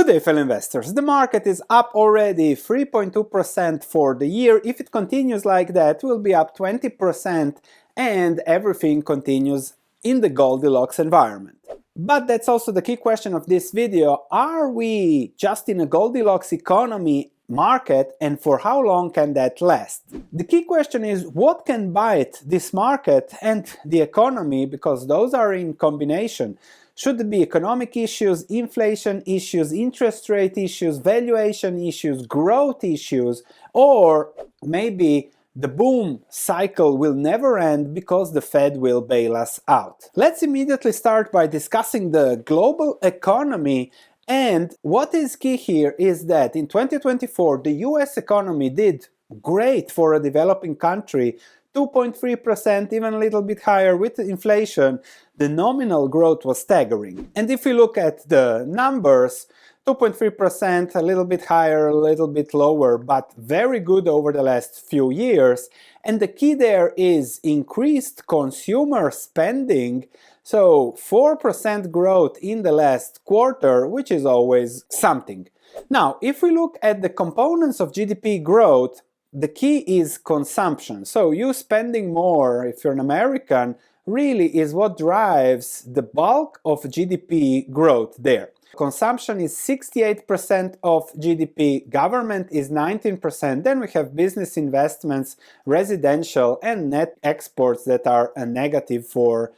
Good day, fellow investors. The market is up already 3.2% for the year. If it continues like that, we'll be up 20% and everything continues in the Goldilocks environment. But that's also the key question of this video. Are we just in a Goldilocks economy market, and for how long can that last? The key question is what can bite this market and the economy, because those are in combination. Should it be economic issues, inflation issues, interest rate issues, valuation issues, growth issues, or maybe the boom cycle will never end because the Fed will bail us out? Let's immediately start by discussing the global economy. And what is key here is that in 2024, the US economy did great for a developing country, 2.3%, even a little bit higher with inflation. The nominal growth was staggering. And if we look at the numbers, 2.3%, a little bit higher, a little bit lower, but very good over the last few years. And the key there is increased consumer spending. So 4% growth in the last quarter, which is always something. Now, if we look at the components of GDP growth, the key is consumption. So you spending more, if you're an American, really is what drives the bulk of GDP growth there. Consumption is 68% of GDP, government is 19%, then we have business investments, residential, and net exports that are a negative 4%.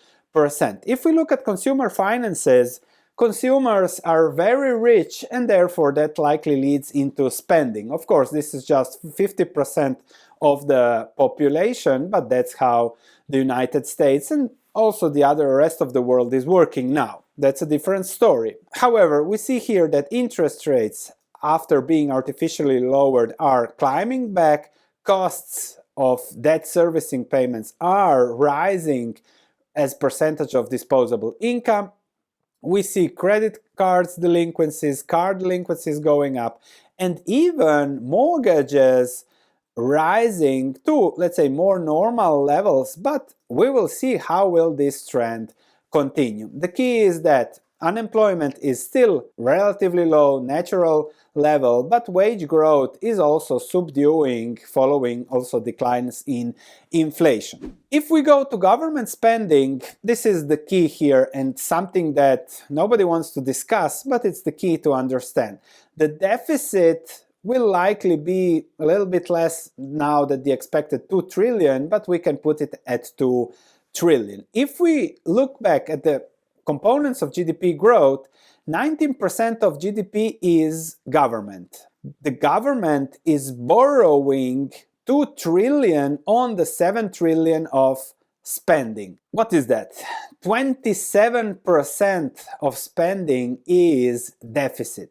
If we look at consumer finances, consumers are very rich and therefore that likely leads into spending. Of course, this is just 50% of the population, but that's how the United States and also the rest of the world is working now. That's a different story. However, we see here that interest rates, after being artificially lowered, are climbing back. Costs of debt servicing payments are rising as percentage of disposable income. We see credit cards delinquencies, card delinquencies going up, and even mortgages rising to, let's say, more normal levels, but we will see how will this trend continue. The key is that unemployment is still relatively low, natural level, but wage growth is also subduing following also declines in inflation. If we go to government spending, this is the key here and something that nobody wants to discuss, but it's the key to understand. The deficit will likely be a little bit less now than the expected 2 trillion, but we can put it at 2 trillion. If we look back at the components of GDP growth, 19% of GDP is government. The government is borrowing 2 trillion on the 7 trillion of spending. What is that? 27% of spending is deficit.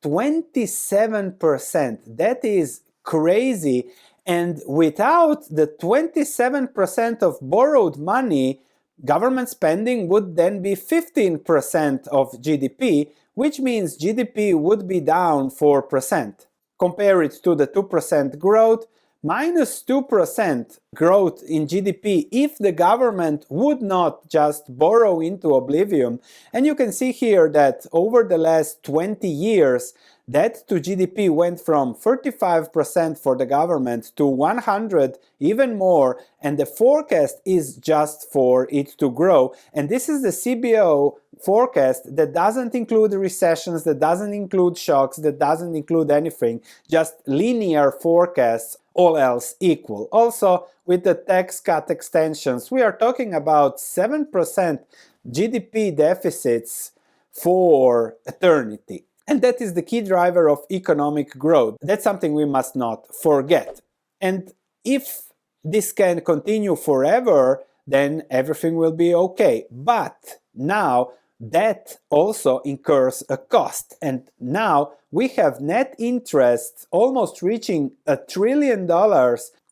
27%. That is crazy. And without the 27% of borrowed money, government spending would then be 15% of GDP, which means GDP would be down 4%. Compare it to the 2% growth, minus 2% growth in GDP if the government would not just borrow into oblivion. And you can see here that over the last 20 years, debt to GDP went from 35% for the government to 100, even more, and the forecast is just for it to grow. And this is the CBO forecast that doesn't include recessions, that doesn't include shocks, that doesn't include anything, just linear forecasts, all else equal. Also, with the tax cut extensions, we are talking about 7% GDP deficits for eternity. And that is the key driver of economic growth. That's something we must not forget. And if this can continue forever, then everything will be okay. But now that also incurs a cost. And now we have net interest almost reaching $1 trillion,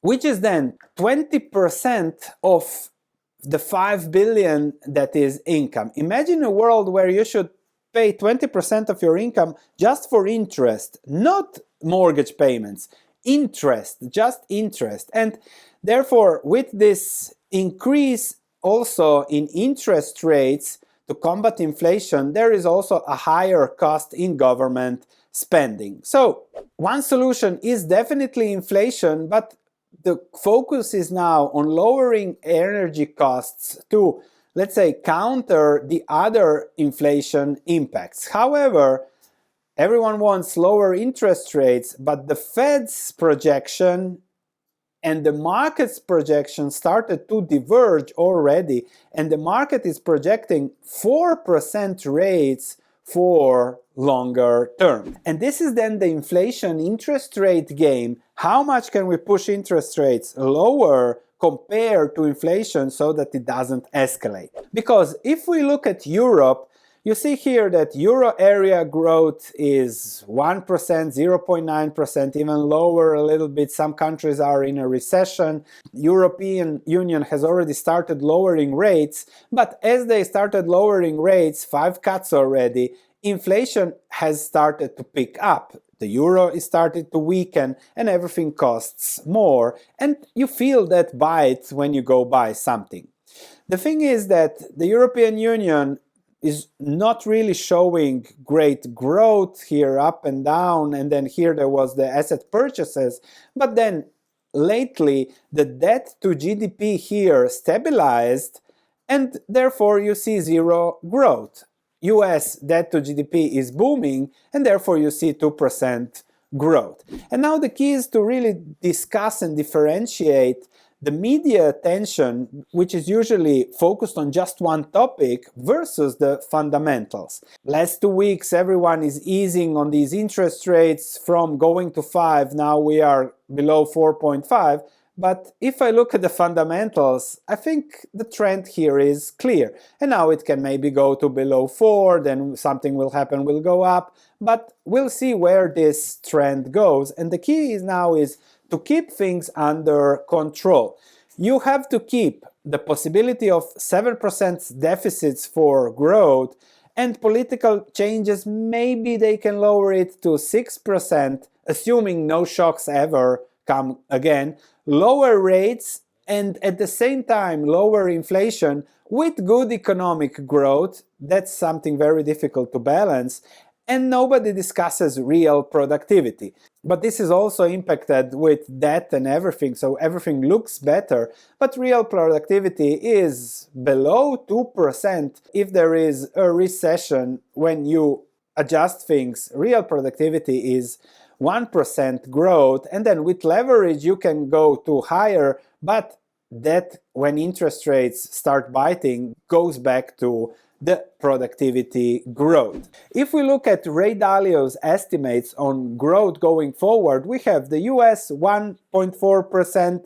which is then 20% of the 5 billion that is income. Imagine a world where you should pay 20% of your income just for interest, not mortgage payments, interest, just interest. And therefore, with this increase also in interest rates, to combat inflation, there is also a higher cost in government spending. So one solution is definitely inflation, but the focus is now on lowering energy costs to, let's say, counter the other inflation impacts. However, everyone wants lower interest rates, but the Fed's projection and the market's projection started to diverge already, and the market is projecting 4% rates for longer term. And this is then the inflation interest rate game. How much can we push interest rates lower compared to inflation so that it doesn't escalate? Because if we look at Europe, you see here that euro area growth is 1%, 0.9%, even lower a little bit. Some countries are in a recession. European Union has already started lowering rates, but as they started lowering rates, 5 cuts already, inflation has started to pick up. The euro is starting to weaken and everything costs more, and you feel that bite when you go buy something. The thing is that the European Union is not really showing great growth here, up and down, and then here there was the asset purchases, but then lately the debt to GDP here stabilized, and therefore you see zero growth. US debt to GDP is booming, and therefore you see 2% growth. And now the key is to really discuss and differentiate the media attention, which is usually focused on just one topic, versus the fundamentals. Last 2 weeks, everyone is easing on these interest rates from going to 5, now we are below 4.5. But if I look at the fundamentals, I think the trend here is clear. And now it can maybe go to below 4, then something will happen, will go up. But we'll see where this trend goes. And the key is now is to keep things under control. You have to keep the possibility of 7% deficits for growth, and political changes, maybe they can lower it to 6%, assuming no shocks ever come again, lower rates, and at the same time lower inflation with good economic growth. That's something very difficult to balance. And nobody discusses real productivity. But this is also impacted with debt and everything, so everything looks better, but real productivity is below 2%. If there is a recession, when you adjust things, real productivity is 1% growth, and then with leverage you can go to higher, but that, when interest rates start biting, goes back to the productivity growth. If we look at Ray Dalio's estimates on growth going forward, we have the US 1.4%,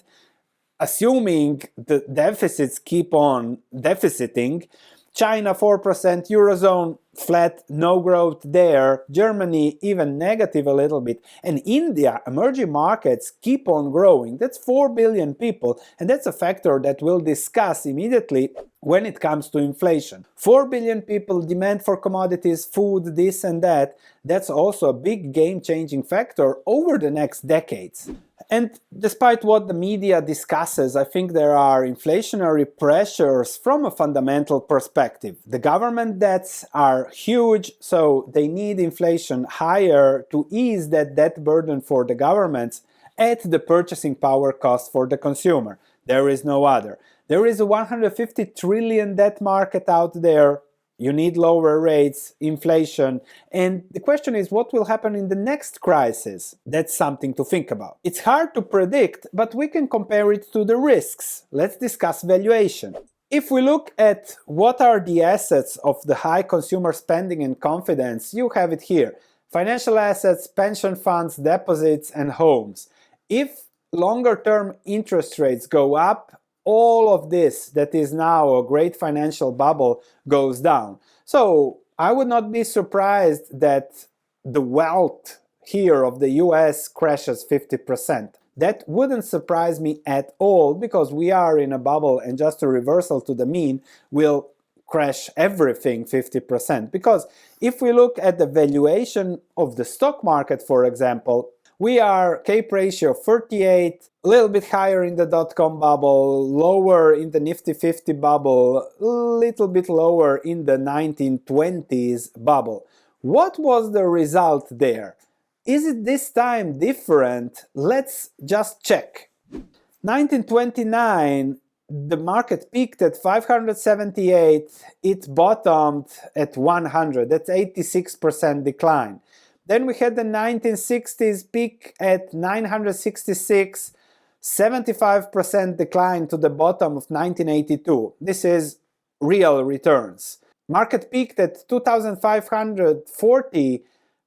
assuming the deficits keep on deficiting, China 4%, Eurozone flat, no growth there, Germany even negative a little bit, and India, emerging markets, keep on growing. That's 4 billion people, and that's a factor that we'll discuss immediately when it comes to inflation. 4 billion people, demand for commodities, food, this and that, that's also a big game-changing factor over the next decades. And despite what the media discusses, I think there are inflationary pressures from a fundamental perspective. The government debts are huge, so they need inflation higher to ease that debt burden for the governments at the purchasing power cost for the consumer. There is no other. There is a 150 trillion debt market out there. You need lower rates, inflation, and the question is what will happen in the next crisis? That's something to think about. It's hard to predict, but we can compare it to the risks. Let's discuss valuation. If we look at what are the assets of the high consumer spending and confidence, you have it here. Financial assets, pension funds, deposits, and homes. If longer-term interest rates go up, all of this that is now a great financial bubble goes down. So I would not be surprised that the wealth here of the US crashes 50%. That wouldn't surprise me at all, because we are in a bubble, and just a reversal to the mean will crash everything 50%. Because if we look at the valuation of the stock market, for example, We are CAPE ratio 38, a little bit higher in the dot-com bubble, lower in the Nifty 50 bubble, a little bit lower in the 1920s bubble. What was the result there? Is it this time different? Let's just check. 1929, the market peaked at 578, it bottomed at 100, that's 86% decline. Then we had the 1960s peak at 966, 75% decline to the bottom of 1982. This is real returns. Market peaked at 2,540,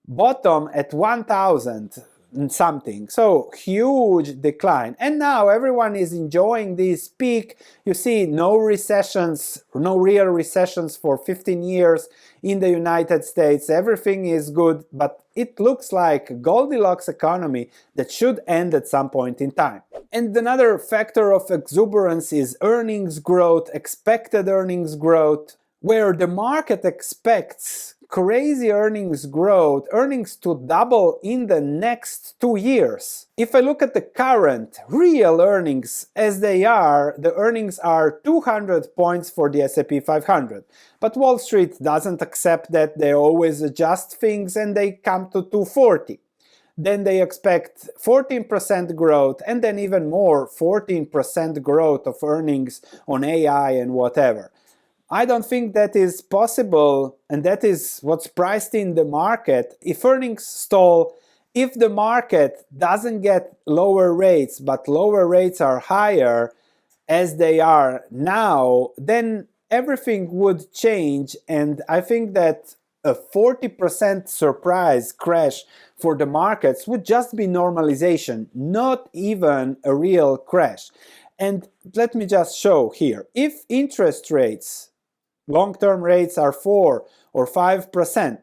bottom at 1,000 and something. So huge decline. And now everyone is enjoying this peak. You see no recessions, no real recessions for 15 years in the United States. Everything is good, but it looks like a Goldilocks economy that should end at some point in time. And another factor of exuberance is earnings growth, expected earnings growth, where the market expects crazy earnings growth, earnings to double in the next 2 years. If I look at the current real earnings as they are, the earnings are 200 points for the S&P 500. But Wall Street doesn't accept that, they always adjust things and they come to 240. Then they expect 14% growth and then even more 14% growth of earnings on AI and whatever. I don't think that is possible, and that is what's priced in the market. If earnings stall, if the market doesn't get lower rates, but lower rates are higher as they are now, then everything would change, and I think that a 40% surprise crash for the markets would just be normalization, not even a real crash. And let me just show here. If interest rates, long-term rates are 4 or 5%,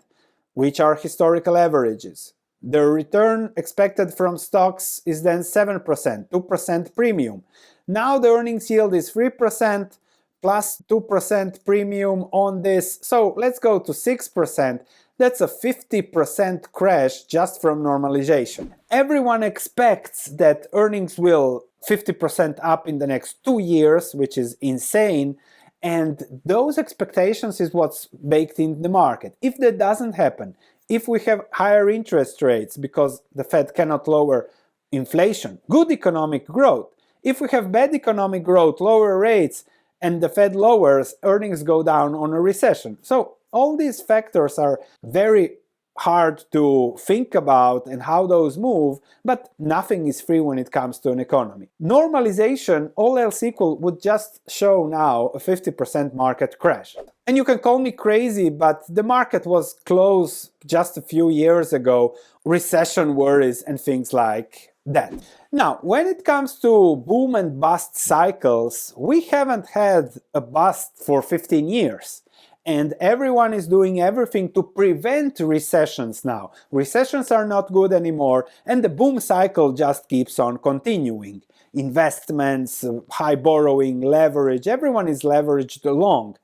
which are historical averages, the return expected from stocks is then 7%, 2% premium. Now the earnings yield is 3% plus 2% premium on this, so let's go to 6%. That's a 50% crash just from normalization. Everyone expects that earnings will 50% up in the next 2 years, which is insane. And those expectations is what's baked in the market. If that doesn't happen, if we have higher interest rates because the Fed cannot lower inflation, good economic growth. If we have bad economic growth, lower rates, and the Fed lowers, earnings go down on a recession. So all these factors are very hard to think about and how those move, but nothing is free when it comes to an economy. Normalization, all else equal, would just show now a 50% market crash. And you can call me crazy, but the market was close just a few years ago, recession worries and things like that. Now, when it comes to boom and bust cycles, we haven't had a bust for 15 years. And everyone is doing everything to prevent recessions now. Recessions are not good anymore, and the boom cycle just keeps on continuing. Investments, high borrowing, leverage, everyone is leveraged along.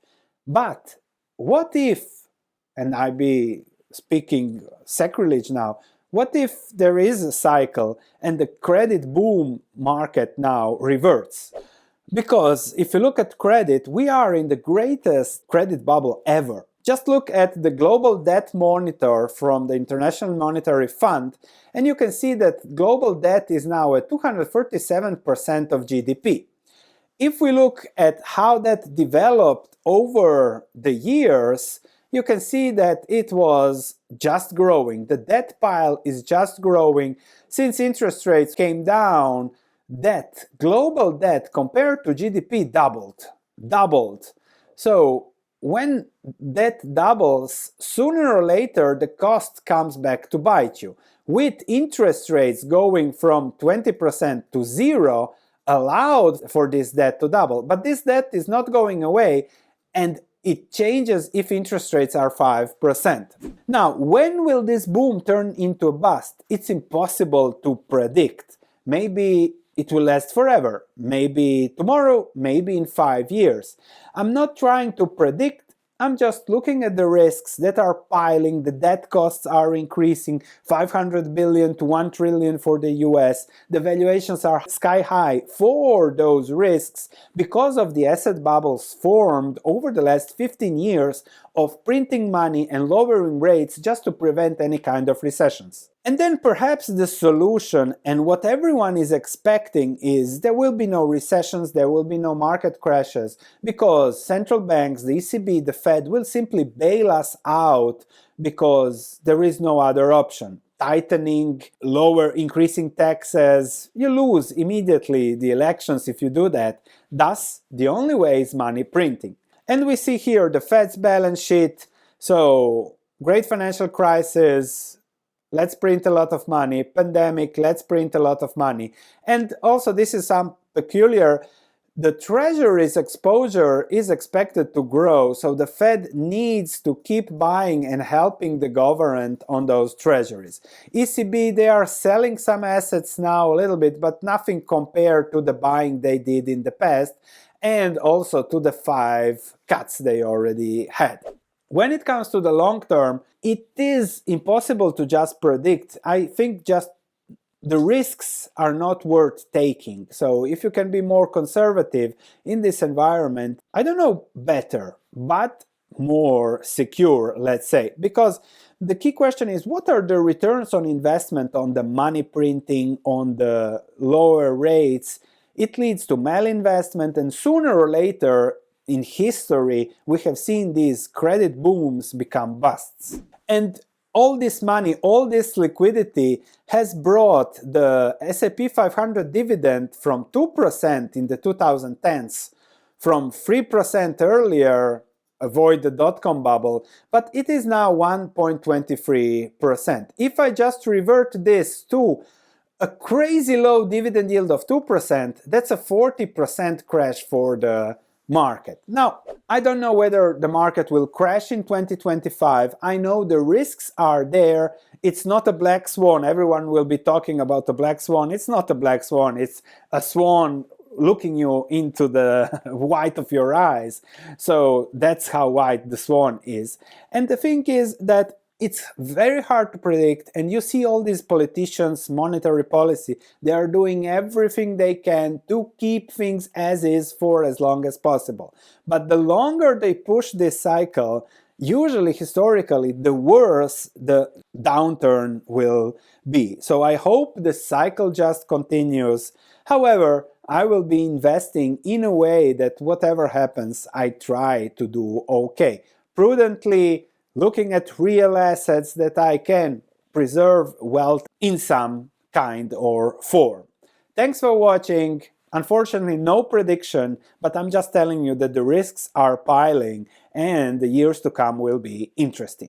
But what if, and I be speaking sacrilege now, what if there is a cycle and the credit boom market now reverts? Because if you look at credit, we are in the greatest credit bubble ever. Just look at the global debt monitor from the International Monetary Fund, and you can see that global debt is now at 237% of GDP. If we look at how that developed over the years, you can see that it was just growing. The debt pile is just growing. Since interest rates came down, debt, global debt compared to GDP doubled. So when debt doubles, sooner or later the cost comes back to bite you. With interest rates going from 20% to 0, allowed for this debt to double. But this debt is not going away, and it changes if interest rates are 5%. Now, when will this boom turn into a bust? It's impossible to predict. Maybe it will last forever, maybe tomorrow, maybe in 5 years. I'm not trying to predict, I'm just looking at the risks that are piling, the debt costs are increasing, 500 billion to 1 trillion for the US, the valuations are sky high for those risks because of the asset bubbles formed over the last 15 years of printing money and lowering rates just to prevent any kind of recessions. And then perhaps the solution, and what everyone is expecting, is there will be no recessions, there will be no market crashes, because central banks, the ECB, the Fed will simply bail us out because there is no other option. Tightening, increasing taxes, you lose immediately the elections if you do that. Thus, the only way is money printing. And we see here the Fed's balance sheet. So, great financial crisis, let's print a lot of money. Pandemic, let's print a lot of money. And also, this is some peculiar, the Treasury's exposure is expected to grow, so the Fed needs to keep buying and helping the government on those treasuries. ECB, they are selling some assets now a little bit, but nothing compared to the buying they did in the past, and also to the 5 cuts they already had. When it comes to the long term, it is impossible to just predict. I think just the risks are not worth taking. So if you can be more conservative in this environment, I don't know better, but more secure, let's say. Because the key question is, what are the returns on investment on the money printing, on the lower rates? It leads to malinvestment, and sooner or later in history we have seen these credit booms become busts. And all this money, all this liquidity has brought the S&P 500 dividend from 2% in the 2010s, from 3% earlier, avoid the dot-com bubble, but it is now 1.23%. If I just revert this to a crazy low dividend yield of 2%, that's a 40% crash for the market. Now, I don't know whether the market will crash in 2025. I know the risks are there. It's not a black swan. Everyone will be talking about a black swan. It's not a black swan. It's a swan looking you into the white of your eyes. So that's how white the swan is. And the thing is that it's very hard to predict, and you see all these politicians, monetary policy, they are doing everything they can to keep things as is for as long as possible. But the longer they push this cycle, usually historically, the worse the downturn will be. So I hope the cycle just continues. However, I will be investing in a way that whatever happens, I try to do okay. Prudently, looking at real assets that I can preserve wealth in some kind or form. Thanks for watching. Unfortunately, no prediction, but I'm just telling you that the risks are piling and the years to come will be interesting.